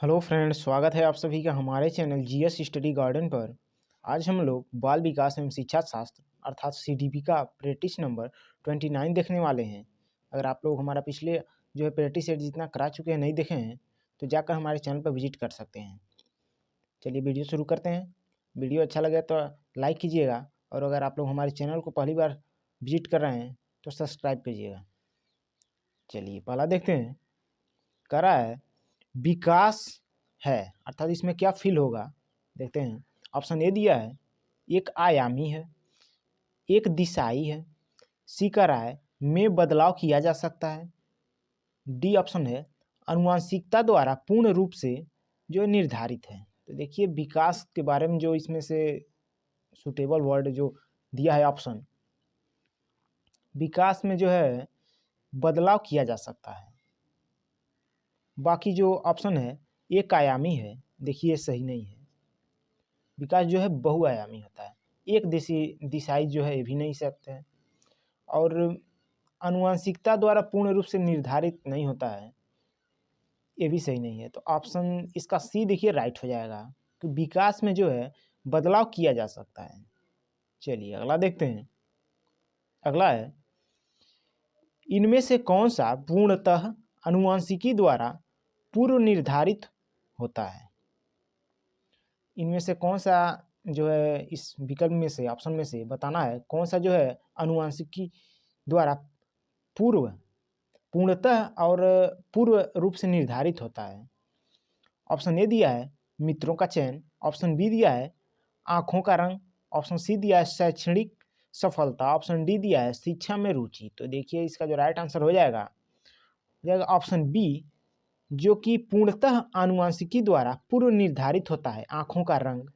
Hello friends, स्वागत है आप सभी का हमारे चैनल जीएस स्टडी गार्डन पर। आज हम लोग बाल विकास एवं शिक्षा शास्त्र अर्थात सीडीपी का प्रैक्टिस नंबर 29 देखने वाले हैं। अगर आप लोग हमारा पिछले जो है प्रैक्टिस सेट जितना करा चुके हैं नहीं देखे हैं तो जाकर हमारे चैनल पर विजिट कर सकते हैं। चलिए वीडियो शुरू करते हैं। वीडियो अच्छा लगे तो लाइक कीजिएगा और अगर आप लोग हमारे चैनल को पहली बार विजिट कर रहे हैं तो सब्सक्राइब कीजिएगा। चलिए पहला देखते हैं। करा है विकास है अर्थात इसमें क्या फील होगा देखते हैं। ऑप्शन ए दिया है एक आयामी है, एक दिशाई है, सी का राय में बदलाव किया जा सकता है, डी ऑप्शन है आनुवंशिकता द्वारा पूर्ण रूप से जो निर्धारित है। तो देखिए विकास के बारे में जो इसमें से सुटेबल वर्ड जो दिया है ऑप्शन, विकास में जो है बदलाव किया जा सकता है। बाकी जो ऑप्शन है एक आयामी है, देखिए सही नहीं है। विकास जो है बहुआयामी होता है, एक दिशाई जो है ये भी नहीं सकते हैं, और आनुवंशिकता द्वारा पूर्ण रूप से निर्धारित नहीं होता है, ये भी सही नहीं है। तो ऑप्शन इसका सी देखिए राइट हो जाएगा कि विकास में जो है बदलाव किया जा सकता है। चलिए अगला देखते हैं। अगला है इनमें से कौन सा पूर्णतः आनुवंशिकी द्वारा पूर्व निर्धारित होता है। इनमें से कौन सा जो है इस विकल्प में से ऑप्शन में से बताना है कौन सा जो है आनुवंशिकी द्वारा पूर्णतः और पूर्व रूप से निर्धारित होता है। ऑप्शन ए दिया है मित्रों का चयन, ऑप्शन बी दिया है आँखों का रंग, ऑप्शन सी दिया है शैक्षणिक सफलता, ऑप्शन डी दिया है शिक्षा में रुचि। तो देखिए इसका जो राइट आंसर हो जाएगा ऑप्शन बी, जो कि पूर्णतः आनुवंशिकी द्वारा पूर्व निर्धारित होता है, आँखों का रंग।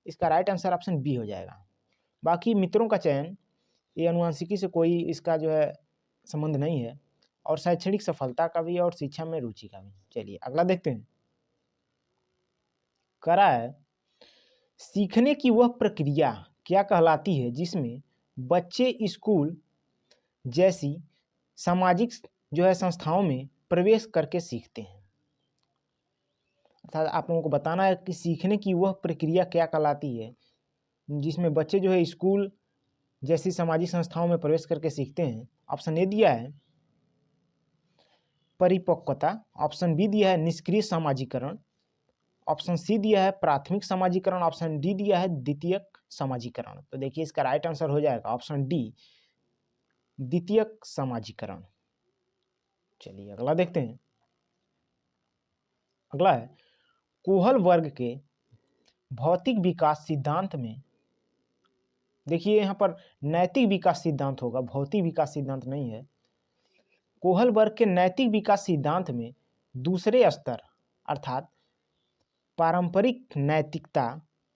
इसका राइट आंसर ऑप्शन बी हो जाएगा। बाकी मित्रों का चयन ये आनुवंशिकी से कोई इसका जो है संबंध नहीं है, और शैक्षणिक सफलता का भी और शिक्षा में रुचि का भी। चलिए अगला देखते हैं। करा है सीखने की वह प्रक्रिया क्या कहलाती है जिसमें बच्चे स्कूल जैसी सामाजिक जो है संस्थाओं में प्रवेश करके सीखते हैं। अर्थात आप लोगों को बताना है कि सीखने की वह प्रक्रिया क्या कहलाती है जिसमें बच्चे जो है स्कूल जैसी सामाजिक संस्थाओं में प्रवेश करके सीखते हैं। ऑप्शन ए दिया है परिपक्वता, ऑप्शन बी दिया है निष्क्रिय सामाजिकरण, ऑप्शन सी दिया है प्राथमिक सामाजिकरण, ऑप्शन डी दिया है द्वितीयक सामाजिकरण। तो देखिए इसका राइट आंसर हो जाएगा ऑप्शन डी द्वितीयक सामाजिकरण। चलिए अगला देखते हैं। अगला है कोहल वर्ग के भौतिक विकास सिद्धांत में, देखिए यहाँ पर नैतिक विकास सिद्धांत होगा, भौतिक विकास सिद्धांत नहीं है। कोहल वर्ग के नैतिक विकास सिद्धांत में दूसरे स्तर अर्थात पारंपरिक नैतिकता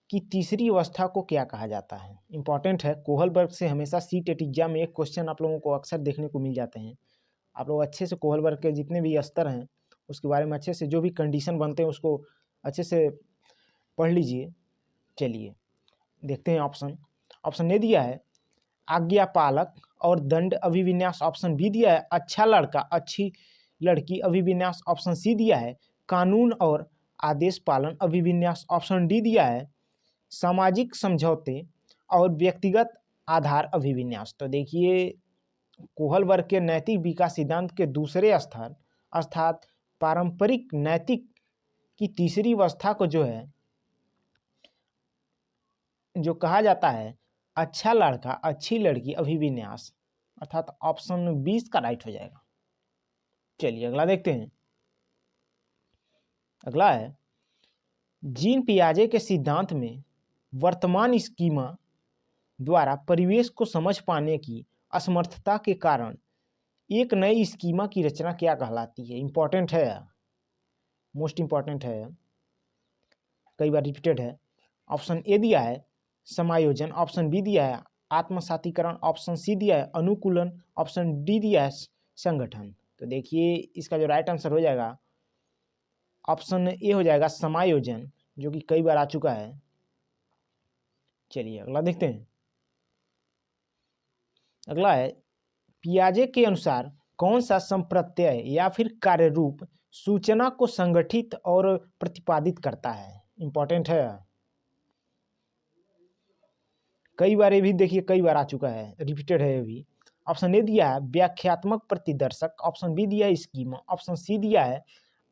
की तीसरी अवस्था को क्या कहा जाता है। इंपॉर्टेंट है, कोहल वर्ग से हमेशा सीटेट एग्जाम में एक क्वेश्चन आप लोगों को अक्सर देखने को मिल जाते हैं। आप लोग अच्छे से कोहल वर्ग के जितने भी स्तर हैं उसके बारे में अच्छे से जो भी कंडीशन बनते हैं उसको अच्छे से पढ़ लीजिए। चलिए देखते हैं ऑप्शन। ऑप्शन ए दिया है आज्ञापालक और दंड अभिविन्यास, ऑप्शन बी दिया है अच्छा लड़का अच्छी लड़की अभिविन्यास, ऑप्शन सी दिया है कानून और आदेश पालन अभिविन्यास, ऑप्शन डी दिया है सामाजिक समझौते और व्यक्तिगत आधार अभिविन्यास। तो देखिए कोहल वर्ग के नैतिक विकास सिद्धांत के दूसरे स्तर अर्थात पारंपरिक नैतिक की तीसरी अवस्था को जो है जो कहा जाता है अच्छा लड़का अच्छी लड़की अभिविन्यास, अर्थात ऑप्शन 20 का राइट हो जाएगा। चलिए अगला देखते हैं। अगला है जीन पियाजे के सिद्धांत में वर्तमान स्कीमा द्वारा परिवेश को समझ पाने की असमर्थता के कारण एक नई स्कीमा की रचना क्या कहलाती है। इंपॉर्टेंट है, मोस्ट इंपॉर्टेंट है, कई बार रिपीटेड है। ऑप्शन ए दिया है समायोजन, ऑप्शन बी दिया है आत्मसातीकरण, ऑप्शन सी दिया है अनुकूलन, ऑप्शन डी दिया है संगठन। तो देखिए इसका जो राइट आंसर हो जाएगा ऑप्शन ए हो जाएगा समायोजन, जो कि कई बार आ चुका है। चलिए अगला देखते हैं। अगला है पियाजे के अनुसार कौन सा संप्रत्यय या फिर कार्य रूप सूचना को संगठित और प्रतिपादित करता है। इंपॉर्टेंट है, कई बार ये भी देखिए, कई बार आ चुका है, रिपीटेड है ये भी। ऑप्शन ए दिया है व्याख्यात्मक प्रतिदर्शक, ऑप्शन बी दिया है स्कीमा, ऑप्शन सी दिया है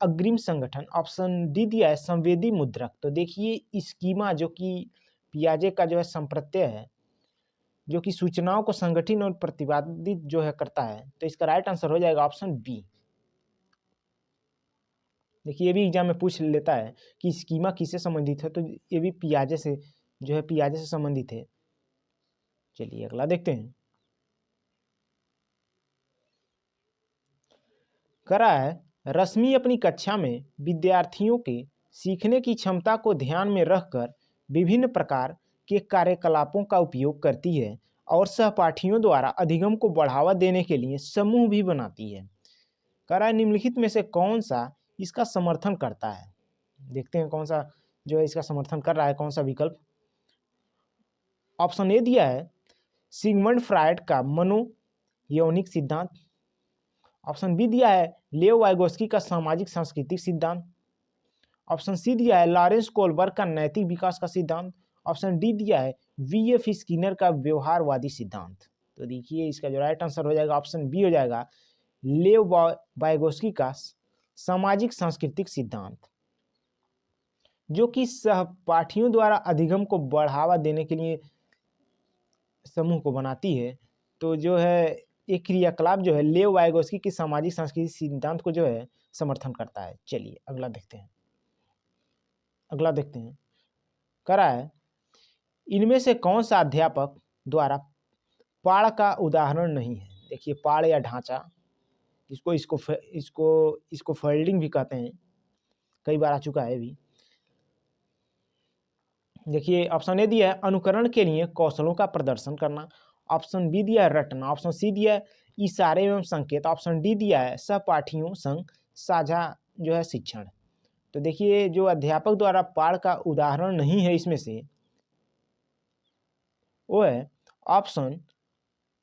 अग्रिम संगठन, ऑप्शन डी दिया है संवेदी मुद्रक। तो देखिए स्कीमा जो कि पियाजे का जो है संप्रत्यय है, जो कि सूचनाओं को संगठित और प्रतिपादित जो है करता है, तो इसका राइट आंसर हो जाएगा ऑप्शन बी। देखिए ये भी एग्जाम में पूछ लेता है कि स्कीमा किससे संबंधित है, तो ये भी पियाजे से जो है, पियाजे से संबंधित है। चलिए अगला देखते हैं। करा है रश्मि अपनी कक्षा में विद्यार्थियों के सीखने की क्षमता को ध्यान में रखकर विभिन्न प्रकार के कार्यकलापों का उपयोग करती है और सहपाठियों द्वारा अधिगम को बढ़ावा देने के लिए समूह भी बनाती है। करा है निम्नलिखित में से कौन सा इसका समर्थन करता है। देखते हैं कौन सा जो है इसका समर्थन कर रहा है, कौन सा विकल्प। ऑप्शन ए दिया है सिगमंड फ्रायड का मनोयौनिक सिद्धांत, ऑप्शन बी दिया है लेओ वाइगोस्की का सामाजिक सांस्कृतिक सिद्धांत, ऑप्शन सी दिया है लॉरेंस कोलबर्ग का नैतिक विकास का सिद्धांत, ऑप्शन डी दिया है वी.एफ. स्किनर का व्यवहारवादी सिद्धांत। तो देखिए इसका जो राइट आंसर हो जाएगा ऑप्शन बी हो जाएगा, लेओ वाइगोस्की का सामाजिक सांस्कृतिक सिद्धांत, जो कि सहपाठियों द्वारा अधिगम को बढ़ावा देने के लिए समूह को बनाती है। तो जो है एक क्रियाकलाप जो है लेओ वाइगोस्की की सामाजिक सांस्कृतिक सिद्धांत को जो है समर्थन करता है। चलिए अगला देखते हैं, अगला देखते हैं। करा है इनमें से कौन सा अध्यापक द्वारा पाड़ का उदाहरण नहीं है। देखिए पाड़ या ढांचा, इसको इसको इसको इसको फोल्डिंग भी कहते हैं, कई बार आ चुका है भी। देखिए ऑप्शन ए दिया है अनुकरण के लिए कौशलों का प्रदर्शन करना, ऑप्शन बी दिया है रटना, ऑप्शन सी दिया है इशारे एवं संकेत, ऑप्शन डी दिया है सहपाठियों संग साझा जो है शिक्षण। तो देखिए जो अध्यापक द्वारा पाठ का उदाहरण नहीं है इसमें से, वो है ऑप्शन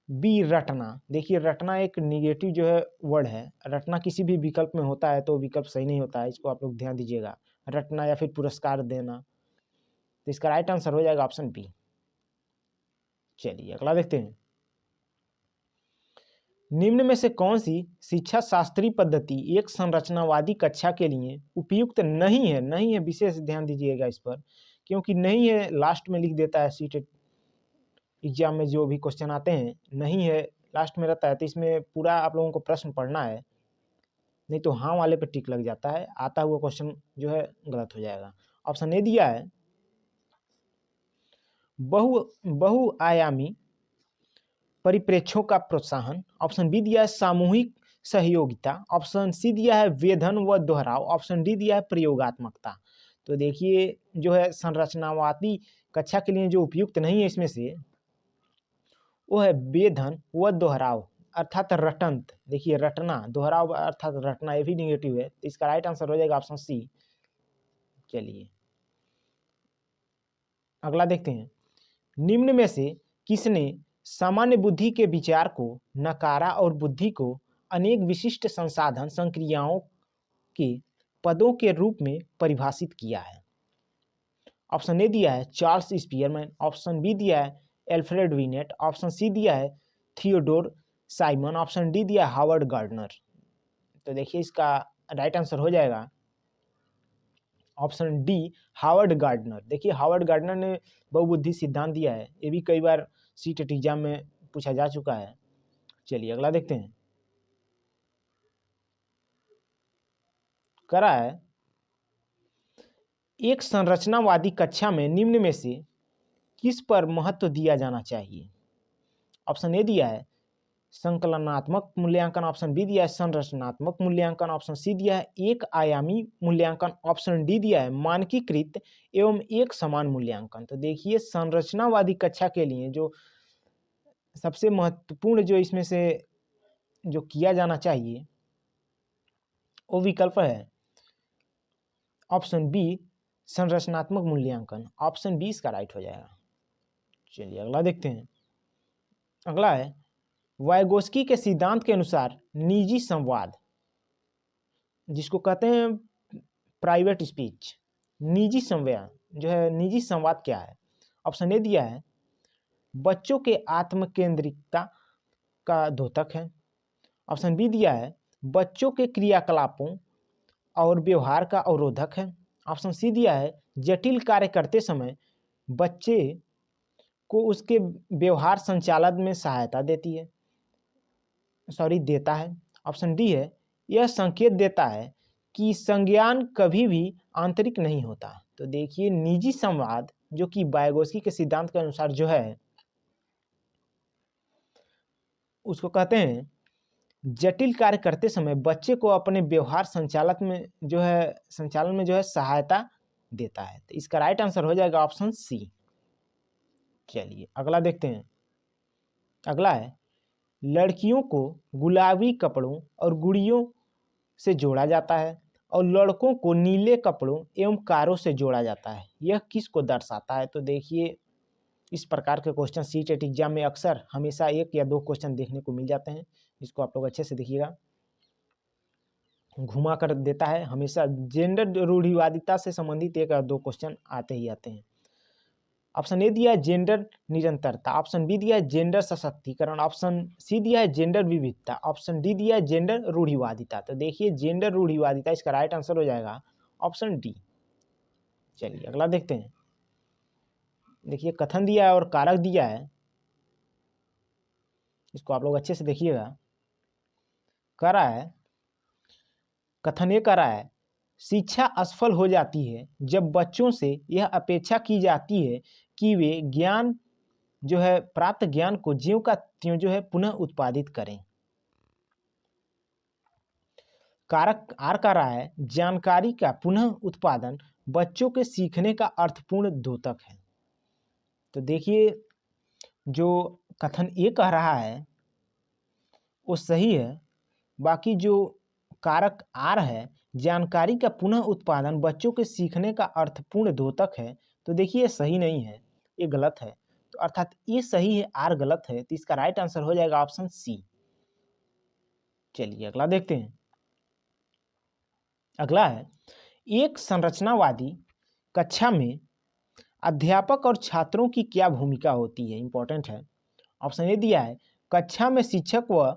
बी रटना। देखिए रटना एक निगेटिव जो है वर्ड है, रटना किसी भी विकल्प में होता है तो विकल्प सही नहीं होता है, इसको आप लोग ध्यान दीजिएगा। रटना या फिर पुरस्कार देना, तो इसका राइट आंसर हो जाएगा ऑप्शन बी। चलिए अगला देखते हैं। निम्न में से कौन सी शिक्षा शास्त्रीय पद्धति एक संरचनावादी कक्षा के लिए उपयुक्त नहीं है। नहीं है, विशेष ध्यान दीजिएगा इस पर, क्योंकि नहीं है लास्ट में लिख देता है, सीटेट एग्जाम में जो भी क्वेश्चन आते हैं नहीं है लास्ट में रहता है, तो इसमें पूरा आप लोगों को प्रश्न पढ़ना है, नहीं तो हाँ वाले पे टिक लग जाता है, आता हुआ क्वेश्चन जो है गलत हो जाएगा। ऑप्शन ए दिया है बहुआयामी परिप्रेक्ष्यों का प्रोत्साहन, ऑप्शन बी दिया है सामूहिक सहयोगिता, ऑप्शन सी दिया है वेधन व दोहराव, ऑप्शन डी दिया है प्रयोगात्मकता। तो देखिए जो है संरचनावादी कक्षा के लिए जो उपयुक्त नहीं है इसमें से, वो है वेधन व दोहराव अर्थात रटंत। देखिए रटना, दोहराव अर्थात रटना, ये भी निगेटिव है, तो इसका राइट आंसर हो जाएगा ऑप्शन सी। चलिए अगला देखते हैं। निम्न में से किसने सामान्य बुद्धि के विचार को नकारा और बुद्धि को अनेक विशिष्ट संसाधन संक्रियाओं के पदों के रूप में परिभाषित किया है। ऑप्शन ए दिया है चार्ल्स स्पीयरमैन, ऑप्शन बी दिया है एल्फ्रेड विनेट, ऑप्शन सी दिया है थियोडोर साइमन, ऑप्शन डी दिया है हावर्ड गार्डनर। तो देखिए इसका राइट आंसर हो जाएगा ऑप्शन डी हावर्ड गार्डनर। देखिए हावर्ड गार्डनर ने बहुबुद्धि सिद्धांत दिया है, ये भी कई बार सीटेट एग्जाम में पूछा जा चुका है। चलिए अगला देखते हैं। करा है एक संरचनावादी कक्षा में निम्न में से किस पर महत्व दिया जाना चाहिए। ऑप्शन ए दिया है संकलनात्मक मूल्यांकन, ऑप्शन बी दिया है संरचनात्मक मूल्यांकन, ऑप्शन सी दिया है एक आयामी मूल्यांकन, ऑप्शन डी दिया है मानकीकृत एवं एक समान मूल्यांकन। तो देखिए संरचनावादी कक्षा के लिए जो सबसे महत्वपूर्ण जो इसमें से जो किया जाना चाहिए वो विकल्प है ऑप्शन बी संरचनात्मक मूल्यांकन, ऑप्शन बी इसका राइट हो जाएगा। चलिए अगला देखते हैं। अगला है वाइगोस्की के सिद्धांत के अनुसार निजी संवाद जिसको कहते हैं प्राइवेट स्पीच, निजी संवाद जो है, निजी संवाद क्या है? ऑप्शन ए दिया है बच्चों के आत्म केंद्रितता का द्योतक है। ऑप्शन बी दिया है बच्चों के क्रियाकलापों और व्यवहार का अवरोधक है। ऑप्शन सी दिया है जटिल कार्य करते समय बच्चे को उसके व्यवहार संचालन में सहायता देता है। ऑप्शन डी है यह संकेत देता है कि संज्ञान कभी भी आंतरिक नहीं होता। तो देखिए निजी संवाद जो कि वाइगोत्स्की के सिद्धांत के अनुसार जो है उसको कहते हैं जटिल कार्य करते समय बच्चे को अपने व्यवहार संचालन में जो है सहायता देता है। तो इसका राइट आंसर हो जाएगा ऑप्शन सी। चलिए अगला देखते हैं। अगला है लड़कियों को गुलाबी कपड़ों और गुड़ियों से जोड़ा जाता है और लड़कों को नीले कपड़ों एवं कारों से जोड़ा जाता है, यह किसको दर्शाता है? तो देखिए इस प्रकार के क्वेश्चन सीटेट एग्जाम में अक्सर हमेशा 1 या 2 क्वेश्चन देखने को मिल जाते हैं। इसको आप लोग अच्छे से देखिएगा, घुमा कर देता है। हमेशा जेंडर रूढ़िवादिता से संबंधित 1 या 2 क्वेश्चन आते ही आते हैं। ऑप्शन ए दिया है जेंडर निरंतरता, ऑप्शन बी दिया है जेंडर सशक्तिकरण, ऑप्शन सी दिया है जेंडर विविधता, ऑप्शन डी दिया है जेंडर रूढ़िवादिता। तो देखिए जेंडर रूढ़िवादिता इसका राइट आंसर हो जाएगा ऑप्शन डी। चलिए अगला देखते हैं। देखिए कथन दिया है और कारक दिया है, इसको आप लोग अच्छे से देखिएगा। कह रहा है कथन ये कह रहा है शिक्षा असफल हो जाती है जब बच्चों से यह अपेक्षा की जाती है कि वे ज्ञान जो है प्राप्त ज्ञान को ज्यों का त्यों जो है पुनः उत्पादित करें। कारक आर कह रहा है जानकारी का पुनः उत्पादन बच्चों के सीखने का अर्थपूर्ण द्योतक है। तो देखिए जो कथन ए कह रहा है वो सही है, बाकी जो कारक आर है जानकारी का पुनः उत्पादन बच्चों के सीखने का अर्थपूर्ण द्योतक है, तो देखिए सही नहीं है, ये गलत है। तो अर्थात ये सही है, आर गलत है, तो इसका राइट आंसर हो जाएगा ऑप्शन सी। चलिए अगला देखते हैं। अगला है एक संरचनावादी कक्षा में अध्यापक और छात्रों की क्या भूमिका होती है, इंपॉर्टेंट है। ऑप्शन ए दिया है कक्षा में शिक्षक व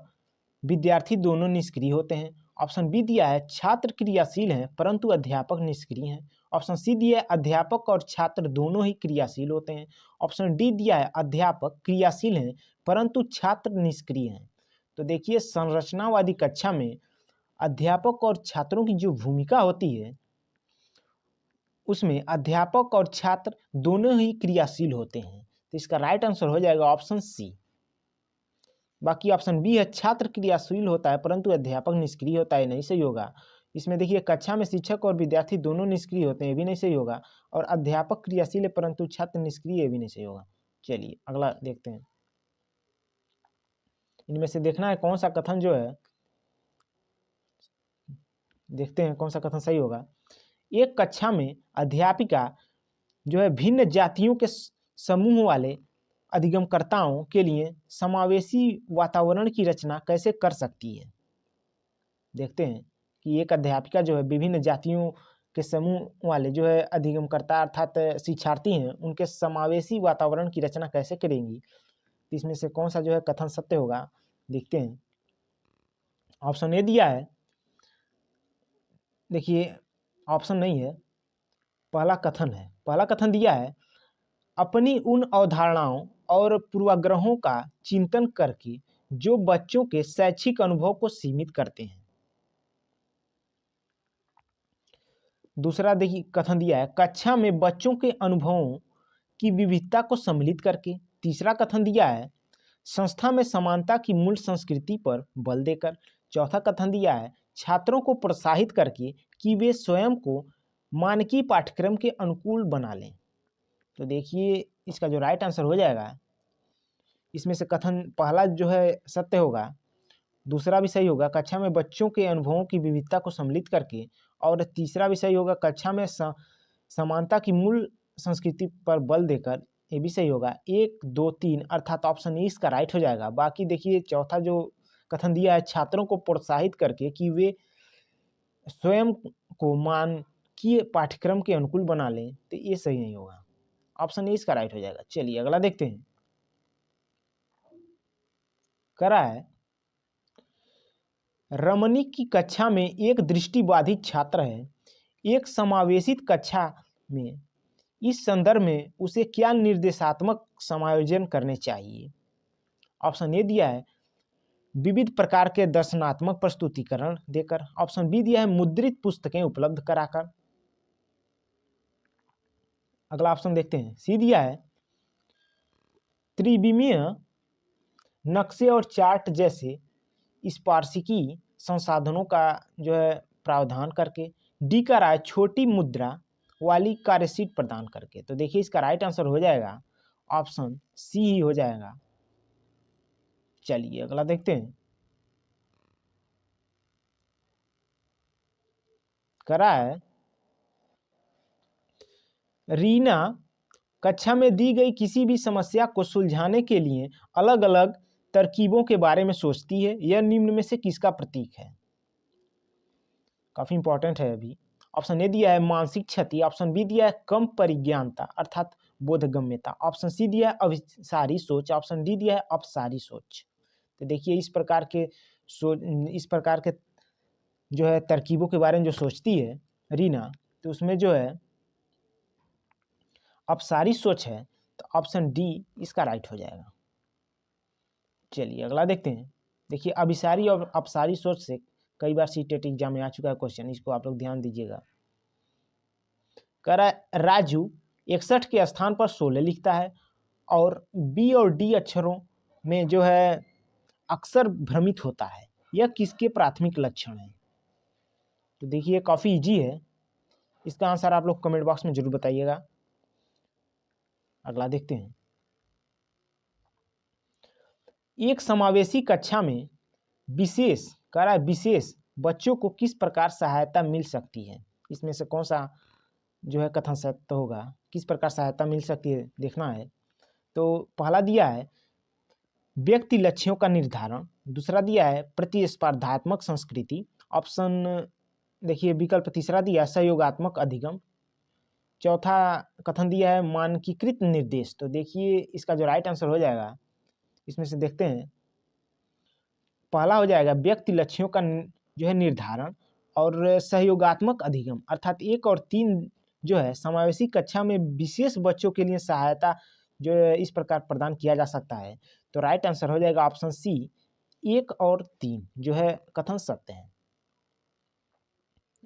विद्यार्थी दोनों निष्क्रिय होते हैं। ऑप्शन बी दिया है छात्र क्रियाशील हैं परंतु अध्यापक निष्क्रिय हैं। ऑप्शन सी दिया है अध्यापक और छात्र दोनों ही क्रियाशील होते हैं। ऑप्शन डी दिया है अध्यापक क्रियाशील हैं परंतु छात्र निष्क्रिय हैं। तो देखिए संरचनावादी कक्षा में अध्यापक और छात्रों की जो भूमिका होती है उसमें अध्यापक और छात्र दोनों ही क्रियाशील होते हैं, तो इसका राइट आंसर हो जाएगा ऑप्शन सी। बाकी ऑप्शन बी है छात्र क्रियाशील होता है परंतु अध्यापक निष्क्रिय होता है, नहीं सही होगा। इसमें देखिए कक्षा में शिक्षक और विद्यार्थी दोनों निष्क्रिय होते हैं, ये भी नहीं सही होगा। और अध्यापक क्रियाशील है परंतु छात्र निष्क्रिय, ये भी नहीं सही होगा। चलिए अगला देखते हैं। इनमें से देखना है कौन सा कथन जो है, देखते हैं कौन सा कथन सही होगा। एक कक्षा में अध्यापिका जो है भिन्न जातियों के समूह वाले अधिगमकर्ताओं के लिए समावेशी वातावरण की रचना कैसे कर सकती है। देखते हैं कि एक अध्यापिका जो है विभिन्न जातियों के समूह वाले जो है अधिगमकर्ता अर्थात शिक्षार्थी हैं उनके समावेशी वातावरण की रचना कैसे करेंगी। इसमें से कौन सा जो है कथन सत्य होगा, देखते हैं। ऑप्शन ए दिया है, देखिए ऑप्शन नहीं है, पहला कथन है। पहला कथन दिया है अपनी उन अवधारणाओं और पूर्वाग्रहों का चिंतन करके जो बच्चों के शैक्षिक अनुभव को सीमित करते हैं। दूसरा देखिए कथन दिया है कक्षा में बच्चों के अनुभवों की विविधता को सम्मिलित करके। तीसरा कथन दिया है संस्था में समानता की मूल संस्कृति पर बल देकर। चौथा कथन दिया है छात्रों को प्रोत्साहित करके कि वे स्वयं को मानकीय पाठ्यक्रम के अनुकूल बना लें। तो देखिए इसका जो राइट आंसर हो जाएगा, इसमें से कथन पहला जो है सत्य होगा, दूसरा भी सही होगा कक्षा में बच्चों के अनुभवों की विविधता को सम्मिलित करके, और तीसरा भी सही होगा कक्षा में समानता की मूल संस्कृति पर बल देकर, ये भी सही होगा। 1 2 3 अर्थात ऑप्शन ई इसका राइट हो जाएगा। बाकी देखिए चौथा जो कथन दिया है छात्रों को प्रोत्साहित करके कि वे स्वयं को मानकीय पाठ्यक्रम के अनुकूल बना लें, तो ये सही नहीं होगा। ऑप्शन ए इसका राइट हो जाएगा। चलिए अगला देखते हैं। करा है, रमनी की कक्षा में एक दृष्टिबाधित छात्र है। एक समावेशित कक्षा में इस संदर्भ में उसे क्या निर्देशात्मक समायोजन करने चाहिए? ऑप्शन ए दिया है विविध प्रकार के दर्शनात्मक प्रस्तुतिकरण देकर। ऑप्शन बी दिया है मुद्रित पुस्तकें उपलब्ध कराकर। अगला ऑप्शन देखते हैं। सी दिया है त्रिविमीय नक्शे और चार्ट जैसे स्पार्शिकी संसाधनों का जो है प्रावधान करके। डी का राय छोटी मुद्रा वाली कार्यशीट प्रदान करके। तो देखिए इसका राइट आंसर हो जाएगा ऑप्शन सी ही हो जाएगा। चलिए अगला देखते हैं। करा है, रीना कक्षा में दी गई किसी भी समस्या को सुलझाने के लिए अलग अलग तरकीबों के बारे में सोचती है। यह निम्न में से किसका प्रतीक है? काफी इंपॉर्टेंट है अभी। ऑप्शन ए दिया है मानसिक क्षति। ऑप्शन बी दिया है कम परिज्ञानता अर्थात बोधगम्यता। ऑप्शन सी दिया है अभिसारी सोच। ऑप्शन डी दिया है अपसारी सोच। तो देखिए इस प्रकार के जो है तरकीबों के बारे में जो सोचती है रीना, तो उसमें जो है अपसारी सोच है। तो ऑप्शन डी इसका राइट हो जाएगा। चलिए अगला देखते हैं। देखिए अभिसारी और अपसारी सोच से कई बार सीटेट एग्जाम में आ चुका है क्वेश्चन, इसको आप लोग ध्यान दीजिएगा। कह रहा है राजू 61 के स्थान पर 16 लिखता है और बी और डी अक्षरों में जो है अक्सर भ्रमित होता है। यह किसके प्राथमिक लक्षण है? तो देखिए काफी इजी है, इसका आंसर आप लोग कमेंट बॉक्स में जरूर बताइएगा। अगला देखते हैं। एक समावेशी कक्षा में विशेष बच्चों को किस प्रकार सहायता मिल सकती है? इसमें से कौन सा जो है कथन सत्य होगा, किस प्रकार सहायता मिल सकती है देखना है। तो पहला दिया है व्यक्ति लक्ष्यों का निर्धारण। दूसरा दिया है प्रतिस्पर्धात्मक संस्कृति। ऑप्शन देखिए विकल्प तीसरा दिया है सहयोगात्मक अधिगम। चौथा कथन दिया है मानकीकृत निर्देश। तो देखिए इसका जो राइट आंसर हो जाएगा, इसमें से देखते हैं। पहला हो जाएगा व्यक्ति लक्ष्यों का जो है निर्धारण और सहयोगात्मक अधिगम अर्थात 1 और 3 जो है समावेशी कक्षा में विशेष बच्चों के लिए सहायता जो है इस प्रकार प्रदान किया जा सकता है। तो राइट आंसर हो जाएगा ऑप्शन सी 1 और 3 जो है कथन सत्य है।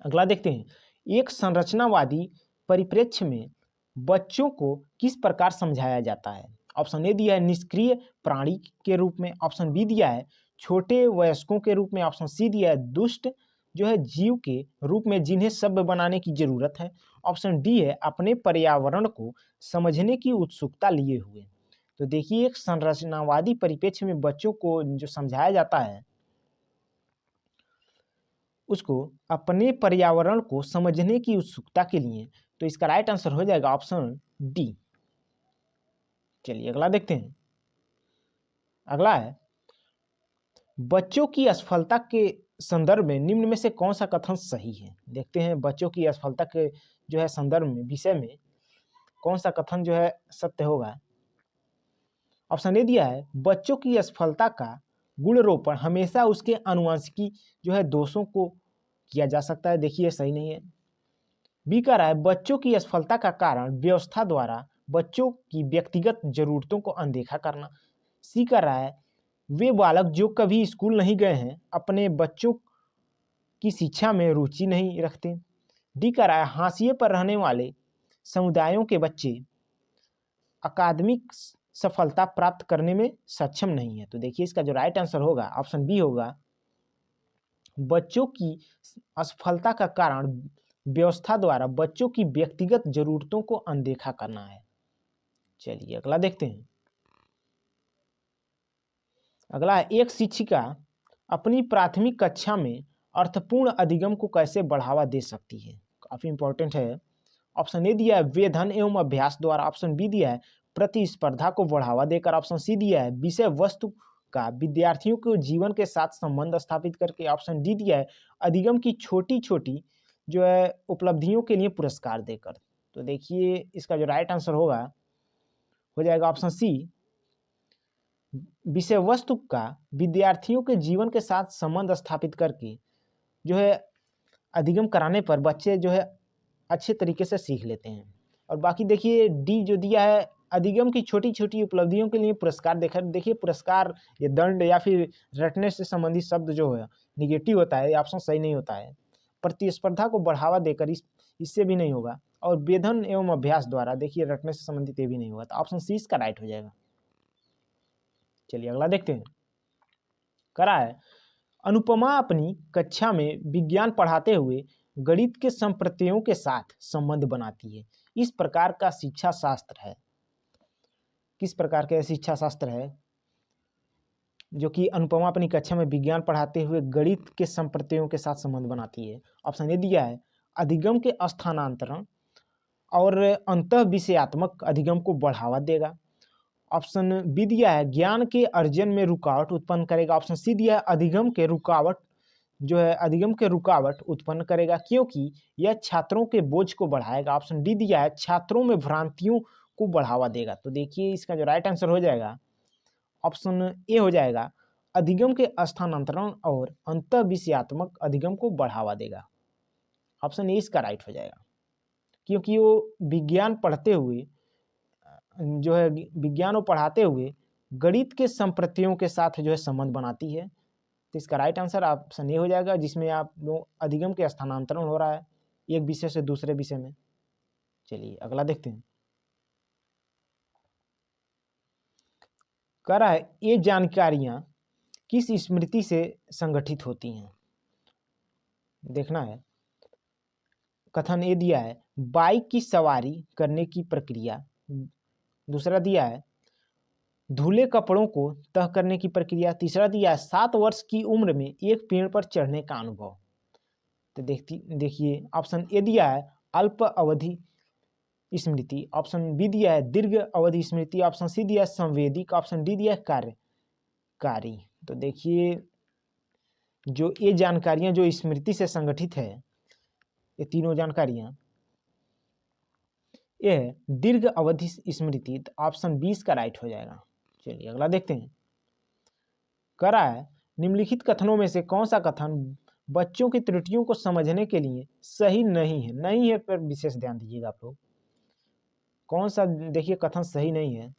अगला देखते हैं। एक संरचनावादी परिप्रेक्ष्य में बच्चों को किस प्रकार समझाया जाता है? ऑप्शन ए दिया है निष्क्रिय प्राणी के रूप में। ऑप्शन बी दिया है छोटे वयस्कों के रूप में। ऑप्शन सी दिया है दुष्ट जो है जीव के रूप में जिन्हें सभ्य बनाने की जरूरत है। ऑप्शन डी है अपने पर्यावरण को समझने की उत्सुकता लिए हुए। तो देखिए एक संरचनावादी परिप्रेक्ष्य में बच्चों को जो समझाया जाता है उसको अपने पर्यावरण को समझने की उत्सुकता के लिए। तो इसका राइट आंसर हो जाएगा ऑप्शन डी। चलिए अगला देखते हैं। अगला है बच्चों की असफलता के संदर्भ में निम्न में से कौन सा कथन सही है? देखते हैं बच्चों की असफलता के जो है संदर्भ में विषय में कौन सा कथन जो है सत्य होगा। ऑप्शन ए दिया है बच्चों की असफलता का गुणरोपण हमेशा उसके आनुवंशिकी जो है दोषों को किया जा सकता है। देखिए सही नहीं है। बी कह रहा है बच्चों की असफलता का कारण व्यवस्था द्वारा बच्चों की व्यक्तिगत जरूरतों को अनदेखा करना। सी कह रहा है वे बालक जो कभी स्कूल नहीं गए हैं अपने बच्चों की शिक्षा में रुचि नहीं रखते। डी कह रहा है हाशिए पर रहने वाले समुदायों के बच्चे अकादमिक सफलता प्राप्त करने में सक्षम नहीं है। तो देखिए इसका जो राइट आंसर होगा ऑप्शन बी होगा बच्चों की असफलता का कारण व्यवस्था द्वारा बच्चों की व्यक्तिगत जरूरतों को अनदेखा करना है। चलिए अगला देखते हैं। अगला है एक शिक्षिका अपनी प्राथमिक कक्षा में अर्थपूर्ण अधिगम को कैसे बढ़ावा दे सकती है? काफी इंपॉर्टेंट है। ऑप्शन ए दिया है वेधन एवं अभ्यास द्वारा। ऑप्शन बी दिया है प्रतिस्पर्धा को बढ़ावा देकर। ऑप्शन सी दिया है विषय वस्तु का विद्यार्थियों को जीवन के साथ संबंध स्थापित करके। ऑप्शन डी दिया है अधिगम की छोटी छोटी जो है उपलब्धियों के लिए पुरस्कार देकर। तो देखिए इसका जो राइट आंसर होगा हो जाएगा ऑप्शन सी, विषय वस्तु का विद्यार्थियों के जीवन के साथ संबंध स्थापित करके जो है अधिगम कराने पर बच्चे जो है अच्छे तरीके से सीख लेते हैं। और बाकी देखिए डी जो दिया है अधिगम की छोटी छोटी उपलब्धियों के लिए पुरस्कार देखा। देखिए पुरस्कार ये दंड या फिर रटने से संबंधित शब्द जो है निगेटिव होता है, ऑप्शन सही नहीं होता है। प्रतिस्पर्धा को बढ़ावा देकर इससे भी नहीं होगा। और वेधन एवं अभ्यास द्वारा देखिए रटने से संबंधित ये भी नहीं होगा। तो ऑप्शन सी इसका राइट हो जाएगा। चलिए अगला देखते हैं। करा है अनुपमा अपनी कक्षा में विज्ञान पढ़ाते हुए गणित के संप्रत्ययों के साथ संबंध बनाती है। इस प्रकार का शिक्षा शास्त्र है। किस प्रकार का शिक्षा शास्त्र है जो कि अनुपमा अपनी कक्षा में विज्ञान पढ़ाते हुए गणित के संप्रत्ययों के साथ संबंध बनाती है? ऑप्शन ए दिया है अधिगम के स्थानांतरण और अंतः विषयात्मक अधिगम को बढ़ावा देगा। ऑप्शन बी दिया है ज्ञान के अर्जन में रुकावट उत्पन्न करेगा। ऑप्शन सी दिया है अधिगम के रुकावट उत्पन्न करेगा क्योंकि यह छात्रों के बोझ को बढ़ाएगा। ऑप्शन डी दिया है छात्रों में भ्रांतियों को बढ़ावा देगा। तो देखिए इसका जो राइट आंसर हो जाएगा ऑप्शन ए हो जाएगा अधिगम के स्थानांतरण और अंतः विषयात्मक अधिगम को बढ़ावा देगा। ऑप्शन ए इसका राइट हो जाएगा क्योंकि वो विज्ञान पढ़ते हुए जो है विज्ञान को पढ़ाते हुए गणित के संप्रत्ययों के साथ जो है संबंध बनाती है। तो इसका राइट आंसर ऑप्शन ए हो जाएगा जिसमें आप अधिगम के स्थानांतरण हो रहा है एक विषय से दूसरे विषय में। चलिए अगला देखते हैं। कह रहा है ये जानकारियां किस स्मृति से संगठित होती हैं? देखना है। कथन ए दिया है बाइक की सवारी करने की प्रक्रिया। दूसरा दिया है धुले कपड़ों को तह करने की प्रक्रिया। तीसरा दिया है 7 वर्ष की उम्र में एक पेड़ पर चढ़ने का अनुभव। तो देखिए ऑप्शन ए दिया है अल्प अवधि स्मृति। ऑप्शन बी दिया है दीर्घ अवधि स्मृति। ऑप्शन सी दिया है संवेदिक। ऑप्शन डी दिया है कार्यकारी। तो देखिए जो ये जानकारियां जो स्मृति से संगठित है ये तीनों जानकारियां ये है दीर्घ अवधि स्मृति। तो ऑप्शन 20 का राइट हो जाएगा। चलिए अगला देखते हैं। करा है निम्नलिखित कथनों में से कौन सा कथन बच्चों की त्रुटियों को समझने के लिए सही नहीं है? नहीं है पर विशेष ध्यान दीजिएगा आप लोग। कौन सा देखिए कथन सही नहीं है?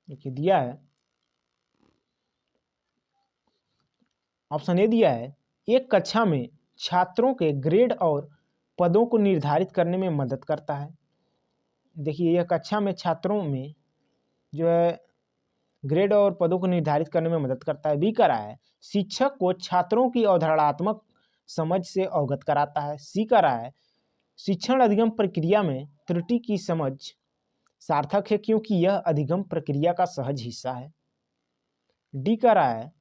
देखिए दिया है ऑप्शन ए दिया है एक कक्षा में छात्रों के ग्रेड और पदों को निर्धारित करने में मदद करता है। देखिए यह कक्षा में छात्रों में जो है ग्रेड और पदों को निर्धारित करने में मदद करता है। बी करा है शिक्षक को छात्रों की अवधारणात्मक समझ से अवगत कराता है। सी करा है शिक्षण अधिगम प्रक्रिया में त्रुटि की समझ सार्थक है क्योंकि यह अधिगम प्रक्रिया का सहज हिस्सा है। डी करा है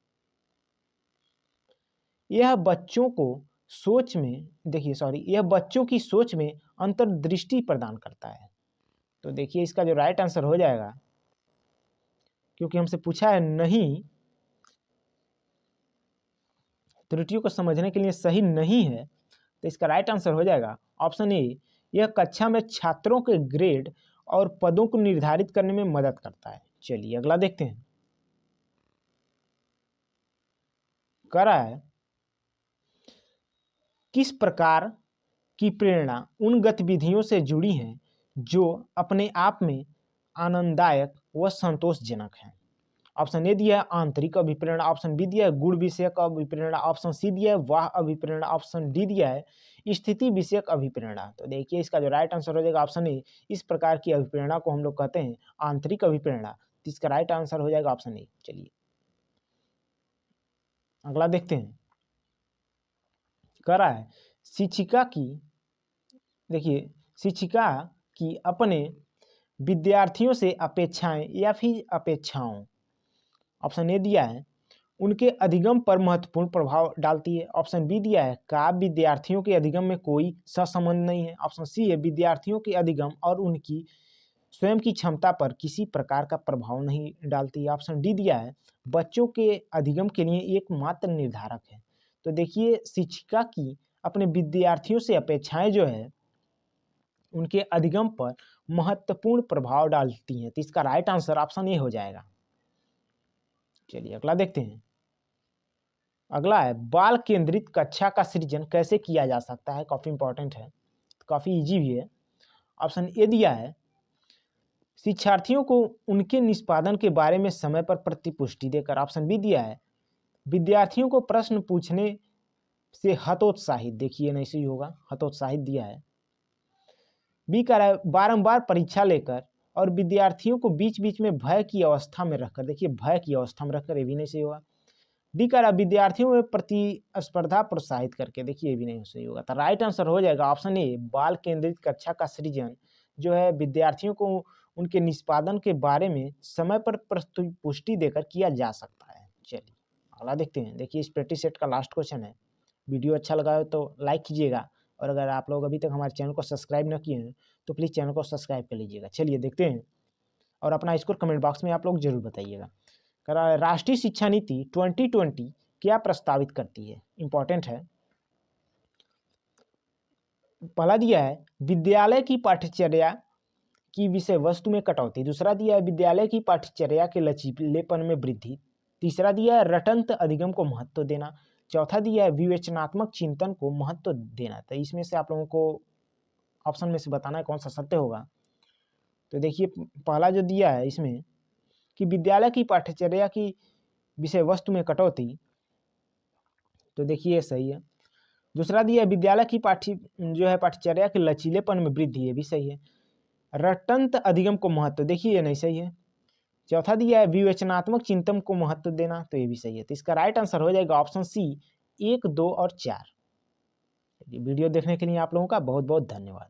यह बच्चों की सोच में अंतर्दृष्टि प्रदान करता है। तो देखिए इसका जो राइट आंसर हो जाएगा क्योंकि हमसे पूछा है नहीं त्रुटियों को समझने के लिए सही नहीं है तो इसका राइट आंसर हो जाएगा ऑप्शन ए यह कक्षा में छात्रों के ग्रेड और पदों को निर्धारित करने में मदद करता है। चलिए अगला देखते हैं। करा है किस प्रकार की प्रेरणा उन गतिविधियों से जुड़ी है जो अपने आप में आनंददायक व संतोषजनक है। ऑप्शन ए दिया है आंतरिक अभिप्रेरणा। ऑप्शन बी दिया है गुण विषयक अभिप्रेरणा। ऑप्शन सी दिया है वाह अभिप्रेरणा। ऑप्शन डी दिया है स्थिति विषयक अभिप्रेरणा। तो देखिए इसका जो राइट आंसर हो जाएगा ऑप्शन ए इस प्रकार की अभिप्रेरणा को हम लोग कहते हैं आंतरिक अभिप्रेरणा। तो इसका राइट आंसर हो जाएगा ऑप्शन ए। चलिए अगला देखते हैं। कह रहा है शिक्षिका की अपने विद्यार्थियों से अपेक्षाएं या फिर अपेक्षाओं। ऑप्शन ए दिया है उनके अधिगम पर महत्वपूर्ण प्रभाव डालती है। ऑप्शन बी दिया है का विद्यार्थियों के अधिगम में कोई सहसंबंध नहीं है। ऑप्शन सी है विद्यार्थियों के अधिगम और उनकी स्वयं की क्षमता पर किसी प्रकार का प्रभाव नहीं डालती। ऑप्शन डी दिया है बच्चों के अधिगम के लिए एकमात्र निर्धारक है। तो देखिए शिक्षिका की अपने विद्यार्थियों से अपेक्षाएं जो है उनके अधिगम पर महत्वपूर्ण प्रभाव डालती हैं। तो इसका राइट आंसर ऑप्शन ए हो जाएगा। चलिए अगला देखते हैं। अगला है बाल केंद्रित कक्षा का सृजन कैसे किया जा सकता है। काफी इंपॉर्टेंट है, काफी इजी भी है। ऑप्शन ए दिया है शिक्षार्थियों को उनके निष्पादन के बारे में समय पर प्रतिपुष्टि देकर। ऑप्शन बी दिया है विद्यार्थियों को प्रश्न पूछने से हतोत्साहित। देखिए नहीं सही होगा, हतोत्साहित दिया है। बी कह रहा है बारंबार परीक्षा लेकर और विद्यार्थियों को बीच बीच में भय की अवस्था में रखकर। देखिए भय की अवस्था में रखकर, ये भी नहीं सही होगा। डी कह रहा है विद्यार्थियों में प्रतिस्पर्धा प्रोत्साहित करके। देखिए ये भी नहीं सही होगा। तो राइट आंसर हो जाएगा ऑप्शन ए बाल केंद्रित कक्षा का सृजन जो है विद्यार्थियों को उनके निष्पादन के बारे में समय पर पुष्टि देकर किया जा सकता है। चलिए अगला देखते हैं। देखिए इस प्रैक्टिस सेट का लास्ट क्वेश्चन है। वीडियो अच्छा लगा हो तो लाइक कीजिएगा, और अगर आप लोग अभी तक हमारे चैनल को सब्सक्राइब न किए हैं तो प्लीज़ चैनल को सब्सक्राइब कर लीजिएगा। चलिए देखते हैं, और अपना स्कोर कमेंट बॉक्स में आप लोग जरूर बताइएगा। राष्ट्रीय शिक्षा नीति 2020 क्या प्रस्तावित करती है। इंपॉर्टेंट है। पहला दिया है विद्यालय की पाठ्यचर्या की विषय वस्तु में कटौती। दूसरा दिया है विद्यालय की पाठ्यचर्या के लचीलेपन में वृद्धि। तीसरा दिया है रटंत अधिगम को महत्व देना। चौथा दिया है विवेचनात्मक चिंतन को महत्व देना। तो इसमें से आप लोगों को ऑप्शन में से बताना है कौन सा सत्य होगा। तो देखिए पहला जो दिया है इसमें कि विद्यालय की पाठ्यचर्या की विषय वस्तु में कटौती, तो देखिए ये सही है। दूसरा दिया है विद्यालय की पाठ्यचर्या के लचीलेपन में वृद्धि, ये भी सही है। रटंत अधिगम को महत्व, देखिए ये नहीं सही है। चौथा दिया है विवेचनात्मक चिंतन को महत्व देना, तो ये भी सही है। तो इसका राइट आंसर हो जाएगा ऑप्शन सी 1, 2 और 4। वीडियो देखने के लिए आप लोगों का बहुत बहुत धन्यवाद।